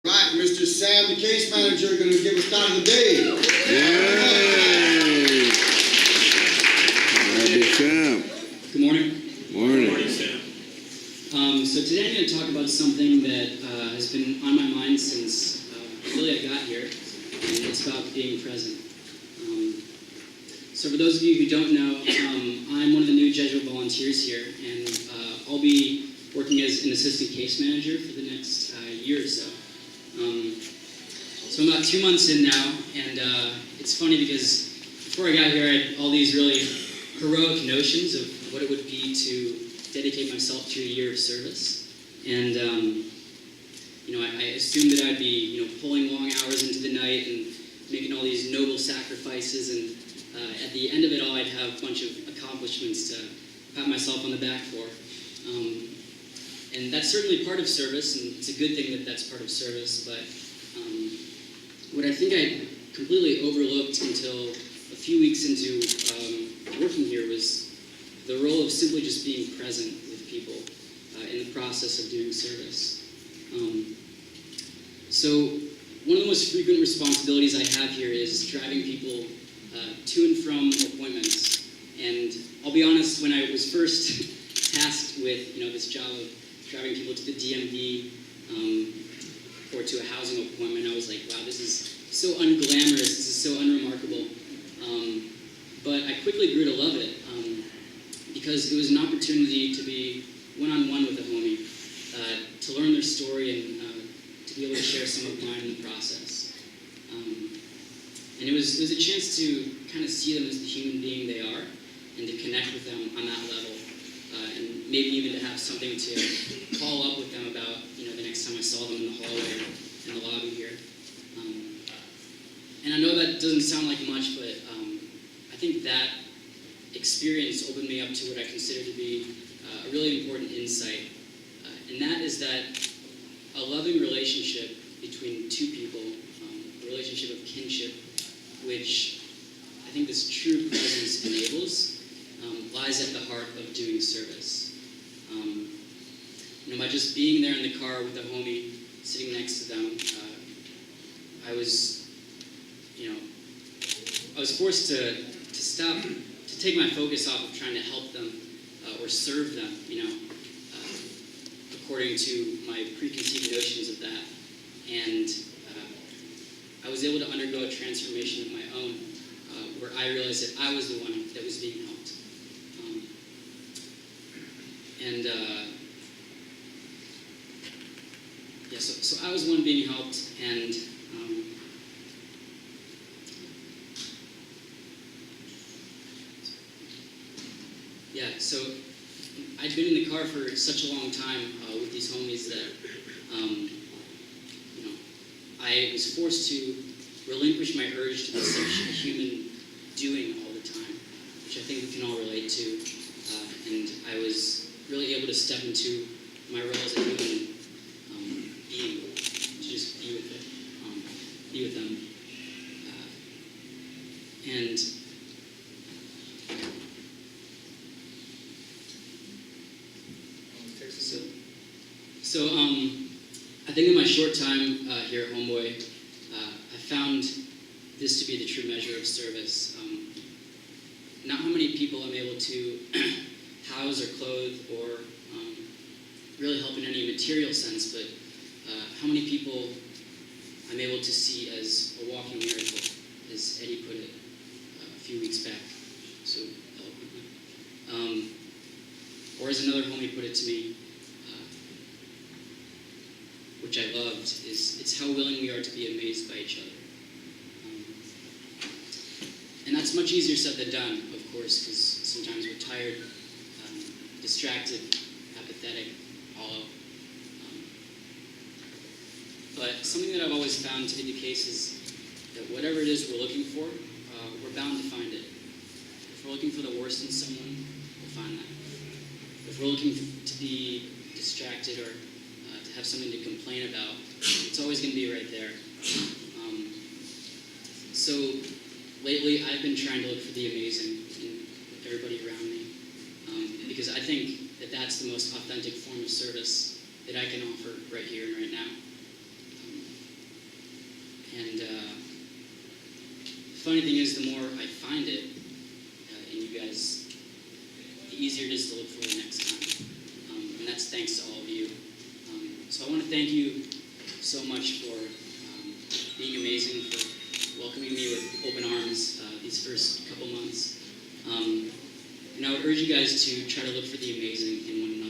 Right, Mr. Sam, the case manager, going to give us start of the day. Yay! Happy Sam. Good morning. Morning. Good morning, Sam. So today I'm going to talk about something that has been on my mind since really I got here, and it's about being present. So for those of you who don't know, I'm one of the new Jesuit volunteers here, and I'll be working as an assistant case manager for the next year or so. So I'm about 2 months in now, and it's funny because before I got here, I had all these really heroic notions of what it would be to dedicate myself to a year of service. And, I assumed that I'd be, pulling long hours into the night and making all these noble sacrifices, and at the end of it all, I'd have a bunch of accomplishments to pat myself on the back for. And that's certainly part of service, and it's a good thing that that's part of service, but what I think I completely overlooked until a few weeks into working here was the role of simply just being present with people in the process of doing service. So one of the most frequent responsibilities I have here is driving people to and from appointments. And I'll be honest, when I was first tasked with this job of driving people to the DMV or to a housing appointment, I was like, wow, this is so unglamorous, this is so unremarkable. But I quickly grew to love it because it was an opportunity to be one-on-one with a homie, to learn their story and to be able to share some of mine in the process. And it was a chance to kind of see them as the human being they are and to connect with them on that level. And maybe even to have something to follow up with them about, the next time I saw them in the hallway or in the lobby here. And I know that doesn't sound like much, but I think that experience opened me up to what I consider to be a really important insight. And that is that a loving relationship between two people, a relationship of kinship, which I think this true presence enables, lies at the heart of doing service. By just being there in the car with a homie, sitting next to them, I was forced to stop, to take my focus off of trying to help them or serve them, according to my preconceived notions of that. And I was able to undergo a transformation of my own, where I realized that I was the one that was being helped. So I was the one being helped, and so I'd been in the car for such a long time with these homies that I was forced to relinquish my urge to be such a human doing all the time, which I think we can all relate to. And I was really able to step into my role as a human being, to just be with it, be with them. And I think in my short time here at Homeboy, I found this to be the true measure of service. Not how many people I'm able to house or clothe or really help in any material sense, but how many people I'm able to see as a walking miracle, as Eddie put it a few weeks back so eloquently. Or as another homie put it to me, which I loved, is it's how willing we are to be amazed by each other. And that's much easier said than done, of course, because sometimes we're tired, distracted, apathetic, hollow. But something that I've always found to be the case is that whatever it is we're looking for, we're bound to find it. If we're looking for the worst in someone, we'll find that. If we're looking to be distracted or to have something to complain about, it's always going to be right there. So lately, I've been trying to look for the amazing in everybody around me, because I think that that's the most authentic form of service that I can offer right here and right now. And funny thing is, the more I find it in you guys, the easier it is to look for the next time. And that's thanks to all of you. So I want to thank you so much for being amazing, for welcoming me with open arms these first couple months. And I would urge you guys to try to look for the amazing in one another.